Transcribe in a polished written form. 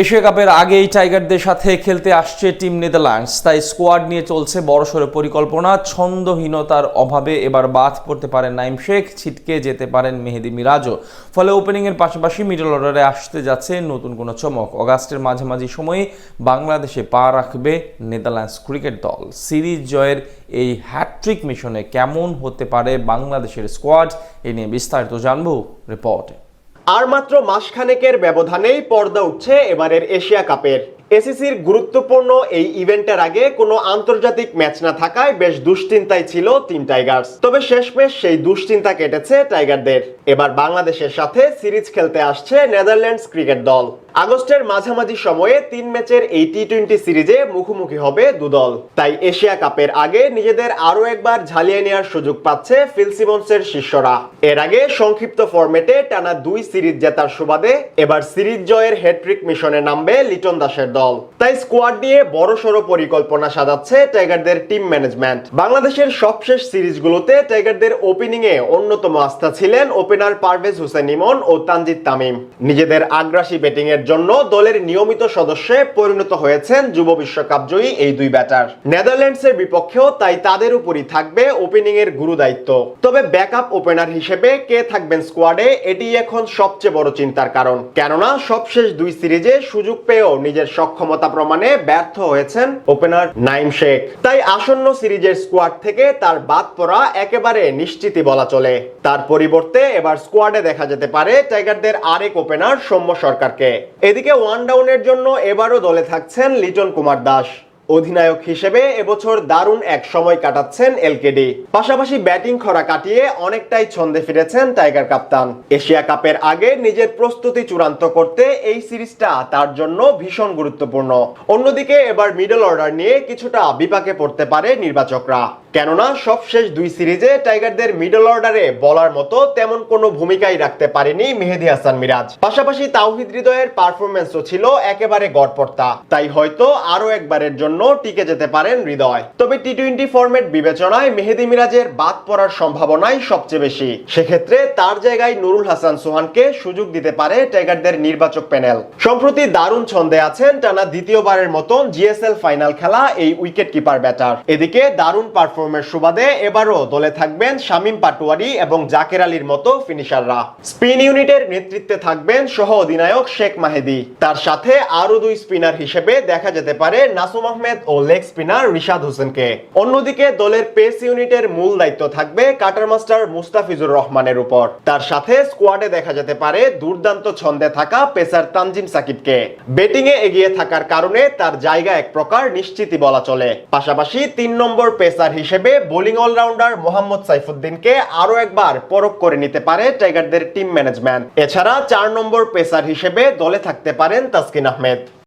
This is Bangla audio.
এশিয়া কাপের আগেই টাইগারদের সাথে খেলতে আসছে টিম নেদারল্যান্ডস, তাই স্কোয়াড নিয়ে চলছে বড়সড় পরিকল্পনা। ছন্দহীনতার অভাবে এবার বাদ পড়তে পারেন নাইম শেখ, ছিটকে যেতে পারেন মেহেদী মিরাজও। ফলে ওপেনিংয়ের পাশাপাশি মিডল অর্ডারে আসতে যাচ্ছে নতুন কোনো চমক। অগাস্টের মাঝামাঝি সময়ে বাংলাদেশে পা রাখবে নেদারল্যান্ডস ক্রিকেট দল। সিরিজ জয়ের এই হ্যাট্রিক মিশনে কেমন হতে পারে বাংলাদেশের স্কোয়াড, এ নিয়ে বিস্তারিত জানবো রিপোর্টে। আর মাত্র মাসখানেকের ব্যবধানেই পর্দা উঠছে এবারের এশিয়া কাপের। এসিসির গুরুত্বপূর্ণ এই ইভেন্টের আগে কোনো আন্তর্জাতিক ম্যাচ না থাকায় বেশ দুশ্চিন্তায় ছিল টিম টাইগার্স। তবে শেষমেশ সেই দুশ্চিন্তা কেটেছে টাইগারদের। এবার বাংলাদেশের সাথে সিরিজ খেলতে আসছে নেদারল্যান্ডস ক্রিকেট দল। আগস্টের মাঝামাঝি সময়ে 3 ম্যাচের এই টি-20 সিরিজে মুখোমুখি হবে দুদল। তাই এশিয়া কাপের আগে নিজেদের আরো একবার ঝালিয়ে নেওয়ার সুযোগ পাচ্ছে ফিল সিমন্সের শিষ্যরা। এর আগে সংক্ষিপ্ত ফরম্যাটে টানা 2 সিরিজ জেতার সুবাদে এবার সিরিজ জয়ের হ্যাট্রিক মিশনে নামবে লিটন দাসের দল। তাই স্কোয়াড নিয়ে বড়সড় পরিকল্পনা সাজাচ্ছে টাইগারদের টিম ম্যানেজমেন্ট। বাংলাদেশের সবশেষ সিরিজগুলোতে টাইগারদের ওপেনিং এ অন্যতম আস্থা ছিলেন ওপেনার পারভেজ হোসেন ইমন ও তানজিদ তামিম। নিজেদের আগ্রাসী ব্যাটিং এর জন্য দলের নিয়মিত সদস্যে পরিণত হয়েছেন যুব বিশ্বকাপ জয়ী এই দুই ব্যাটার। নেদারল্যান্ডসের বিপক্ষেও তাই তাদের উপরই থাকবে ওপেনিং এর গুরু দায়িত্ব। তবে ব্যাকআপ ওপেনার হিসেবে কে থাকবেন স্কোয়াডে, এটি এখন সবচেয়ে বড় চিন্তার কারণ। কেননা সবশেষ 2 সিরিজে সুযোগ পেয়েও নিজের সক্ষমতা প্রমাণে ব্যর্থ হয়েছেন ওপেনার নাইম শেখ। তাই আসন্ন সিরিজের স্কোয়াড থেকে তার বাদ পড়া একেবারে নিশ্চিতই বলা চলে। তার পরিবর্তে এবার স্কোয়াডে দেখা যেতে পারে টাইগারদের আরেক ওপেনার সৌম্য সরকারকে। এদিকে ওয়ান ডাউনের জন্য এবারও দলে থাকছেন লিটন কুমার দাস। অধিনায়ক হিসেবে এবছর দারুণ এক সময় কাটাচ্ছেন এলকেডি। পাশাপাশি ব্যাটিং খরা কাটিয়ে অনেকটাই ছন্দে ফিরেছেন টাইগার কাপ্তান। এশিয়া কাপের আগে নিজের প্রস্তুতি চূড়ান্ত করতে এই সিরিজটা তার জন্য ভীষণ গুরুত্বপূর্ণ। অন্যদিকে এবার মিডল অর্ডার নিয়ে কিছুটা বিপাকে পড়তে পারে নির্বাচকরা। কেননা সবশেষ 2 সিরিজে টাইগারদের মিডল অর্ডারে বলার মতো তেমন কোনো ভূমিকাই রাখতে পারেনি মেহেদী হাসান মিরাজ। পাশাপাশি তাওহিদ হৃদয়ের পারফরম্যান্সও ছিল একেবারে গড়পড়তা। তাই হয়তো আরো একবারের জন্য টিকে যেতে পারেন হৃদয়। তবে টি-20 ফরম্যাট বিবেচনায় মেহেদী মিরাজের বাদ পড়ার সম্ভাবনাই সবচেয়ে বেশি। সেক্ষেত্রে তার জায়গায় নুরুল হাসান সোহানকে সুযোগ দিতে পারে টাইগারদের নির্বাচক প্যানেল। সম্প্রতি দারুণ ছন্দে আছেন টানা দ্বিতীয়বারের মতন জিএসএল ফাইনাল খেলা এই উইকেট কিপার ব্যাটার। এদিকে দারুণ পারফরম্যান্স সুবাদে এবারও দলে থাকবেন শামীম পাটোয়ারি এবং জাকের আলীর মতো ফিনিশাররা। স্পিন ইউনিটের নেতৃত্বে থাকবেন সহ অধিনায়ক শেখ মাহেদী। তার সাথে আরো 2 স্পিনার হিসেবে দেখা যেতে পারে নাসুম আহমেদ ও লেগ স্পিনার রিশাদ হোসেনকে। অন্যদিকে দলের পেস ইউনিটের মূল দায়িত্ব থাকবে কাটার মাস্টার মুস্তাফিজুর রহমানের উপর। তার সাথে স্কোয়াডে দেখা যেতে পারে দুর্দান্ত ছন্দে থাকা পেসার তানজিম সাকিবকে। ব্যাটিং এ এগিয়ে থাকার কারণে তার জায়গা এক প্রকার নিশ্চিতই বলা চলে। পাশাপাশি 3 নম্বর পেসার হিসেবে বোলিং অলরাউন্ডার মোহাম্মদ সাইফুদ্দিনকে আরো একবার পরখ করে নিতে পারে টাইগারদের টিম ম্যানেজমেন্ট। এছাড়া 4 নম্বর পেসার হিসেবে দলে থাকতে পারেন তাসকিন আহমেদ।